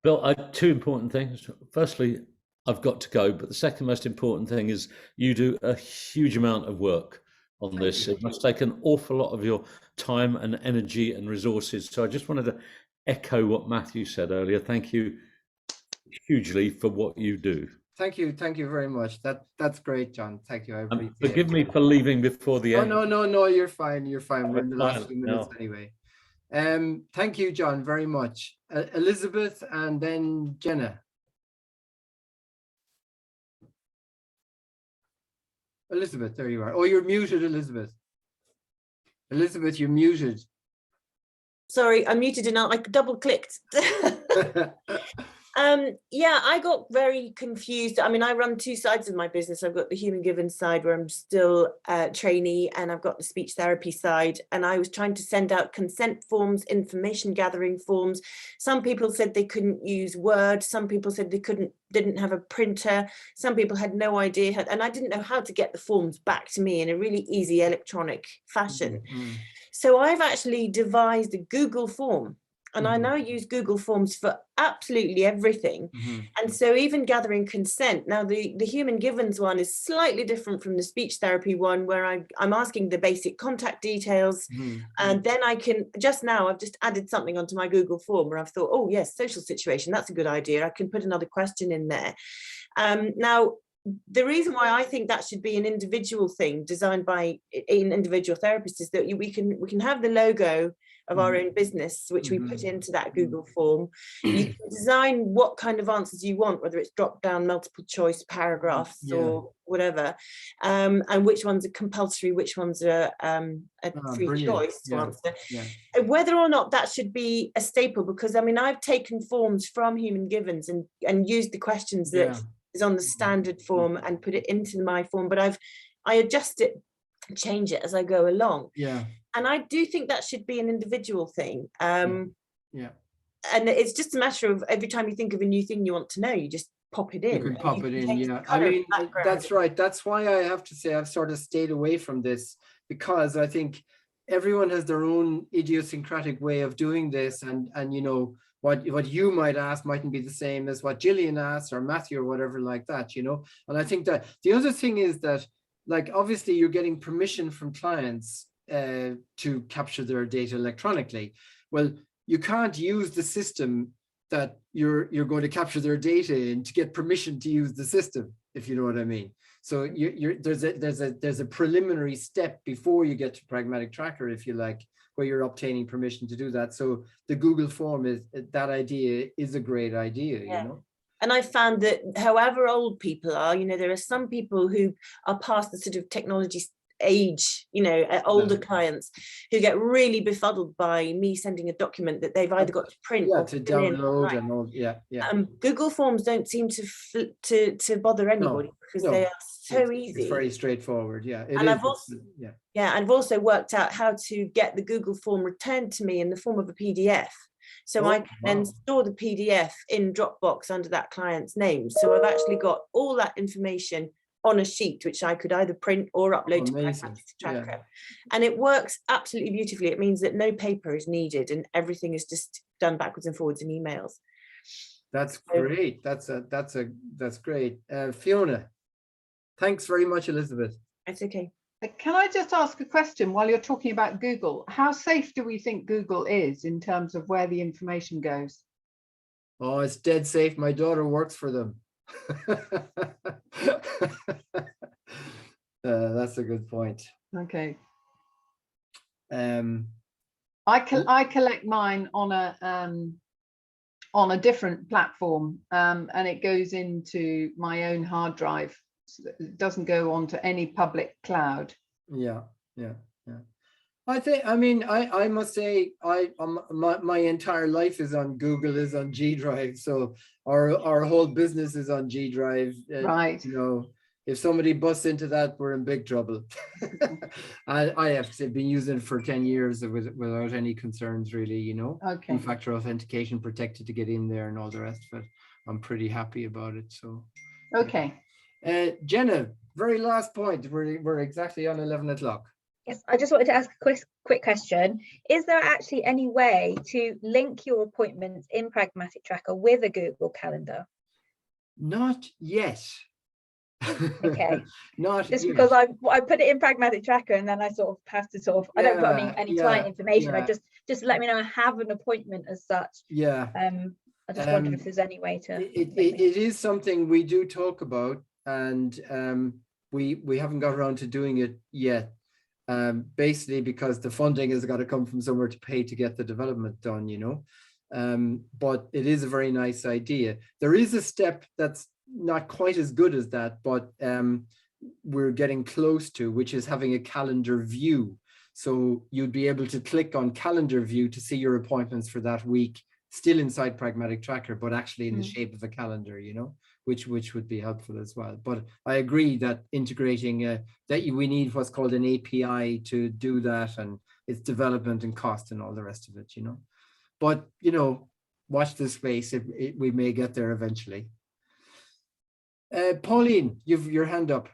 Bill, 2 important things. Firstly, I've got to go, but the second most important thing is you do a huge amount of work on this. It must take an awful lot of your time and energy and resources. So I just wanted to echo what Matthew said earlier. Thank you hugely for what you do. Thank you very much. That's great, John. Thank you. I appreciate it. Forgive me for leaving before the end. No, you're fine. We're in the last few minutes anyway. Thank you, John, very much. Elizabeth and then Jenna. Elizabeth, there you are. Oh, you're muted, Elizabeth. Elizabeth, you're muted. Sorry, I'm muted and I double clicked. Yeah, I got very confused. I mean, I run two sides of my business. I've got the human given side where I'm still a trainee, and I've got the speech therapy side. And I was trying to send out consent forms, information gathering forms. Some people said they couldn't use Word. Some people said they didn't have a printer. Some people had no idea how, and I didn't know how to get the forms back to me in a really easy electronic fashion. So I've actually devised a Google form. And I now use Google Forms for absolutely everything. And so even gathering consent. Now, the human givens one is slightly different from the speech therapy one, where I'm asking the basic contact details. And then I can, just now, I've just added something onto my Google form where I've thought, oh, yes, social situation, that's a good idea. I can put another question in there. Now, the reason why I think that should be an individual thing designed by an individual therapist is that we can have the logo of our own business, which we put into that Google form. You can design what kind of answers you want, whether it's drop down, multiple choice, paragraphs, or whatever, and which ones are compulsory, which ones are a free choice to answer. Whether or not that should be a staple, because I mean, I've taken forms from Human Givens and used the questions that is on the standard form and put it into my form, but I adjust it, change it as I go along. And I do think that should be an individual thing. And it's just a matter of every time you think of a new thing you want to know, you just pop it in. You can pop it in, I mean, that's right. That's why I have to say I've sort of stayed away from this, because I think everyone has their own idiosyncratic way of doing this, and you know, what you might ask mightn't be the same as what Gillian asks or Matthew or whatever like that, you know. And I think that the other thing is that, like, obviously you're getting permission from clients to capture their data electronically. Well, you can't use the system that you're going to capture their data in to get permission to use the system, if you know what I mean. So there's a preliminary step before you get to Pragmatic Tracker, if you like, where you're obtaining permission to do that. So the Google form that idea is a great idea, you know. And I found that however old people are, you know, there are some people who are past the sort of technology age, you know, older clients who get really befuddled by me sending a document that they've either got to print or to download and all. Google Forms don't seem to bother anybody because they are so easy. It's very straightforward. And I've also worked out how to get the Google form returned to me in the form of a PDF. So I can then store the PDF in Dropbox under that client's name. So I've actually got all that information on a sheet, which I could either print or upload to Pragmatic Tracker. And it works absolutely beautifully. It means that no paper is needed and everything is just done backwards and forwards in emails. That's great. That's great. Fiona, thanks very much, Elizabeth. It's okay. Can I just ask a question while you're talking about Google? How safe do we think Google is in terms of where the information goes? Oh, it's dead safe. My daughter works for them. That's a good point. Okay. I collect mine on a different platform, and it goes into my own hard drive. So it doesn't go onto any public cloud. I must say, my entire life is on Google, is on G Drive. So our whole business is on G Drive. Right. You know, if somebody busts into that, we're in big trouble. I have been using it for 10 years without any concerns, really, you know. Okay. Two-factor authentication, protected to get in there and all the rest of it. I'm pretty happy about it. So. Okay. Jenna, very last point. We're exactly on 11 o'clock. Yes, I just wanted to ask a quick question. Is there actually any way to link your appointments in Pragmatic Tracker with a Google Calendar? Not yet. Okay. Not just yet. because I put it in Pragmatic Tracker and then I sort of have to sort of I don't put any client information. I just let me know I have an appointment as such. I just wondered if there's any way to. It is something we do talk about, and we haven't got around to doing it yet. Basically because the funding has got to come from somewhere to pay to get the development done, you know. But it is a very nice idea. There is a step that's not quite as good as that, but we're getting close to, which is having a calendar view. So you'd be able to click on calendar view to see your appointments for that week, still inside Pragmatic Tracker, but actually in the shape of a calendar, you know, which would be helpful as well. But I agree that integrating we need what's called an API to do that, and its development and cost and all the rest of it, you know. But, you know, watch this space. We may get there eventually. Pauline, you've your hand up.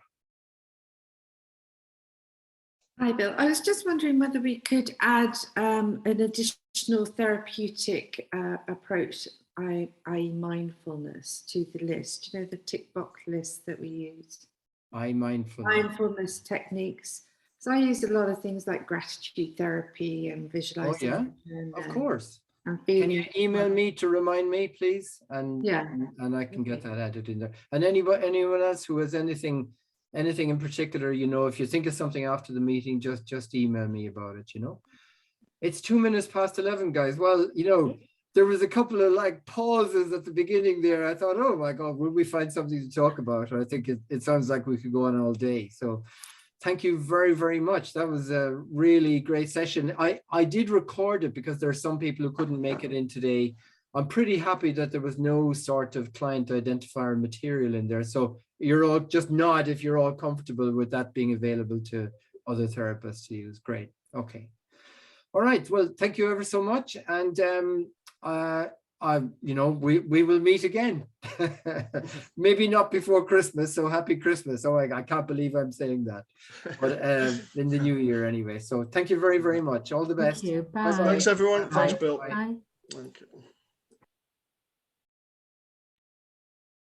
Hi, Bill. I was just wondering whether we could add an additional therapeutic approach, i.e. mindfulness, to the list. You know, the tick box list that we use. Mindfulness techniques. So I use a lot of things like gratitude therapy and visualization. Oh, yeah, of course. Can you email me to remind me, please? And I can get that added in there. And anyone else who has anything in particular, you know, if you think of something after the meeting, just email me about it, you know. It's 2 minutes past 11, guys. Well, you know, there was a couple of like pauses at the beginning there. I thought, oh my God, will we find something to talk about? I think it sounds like we could go on all day. So thank you very, very much. That was a really great session. I did record it because there are some people who couldn't make it in today. I'm pretty happy that there was no sort of client identifier material in there. So you're all just nod if you're all comfortable with that being available to other therapists to use. Great. Okay. All right. Well, thank you ever so much. And you know, we will meet again. Maybe not before Christmas. So happy Christmas. Oh, I can't believe I'm saying that. But in the new year anyway. So thank you very, very much. All the best. Thank you. Bye. Thanks, everyone. Bye. Thanks, Bill. Bye. Thank you.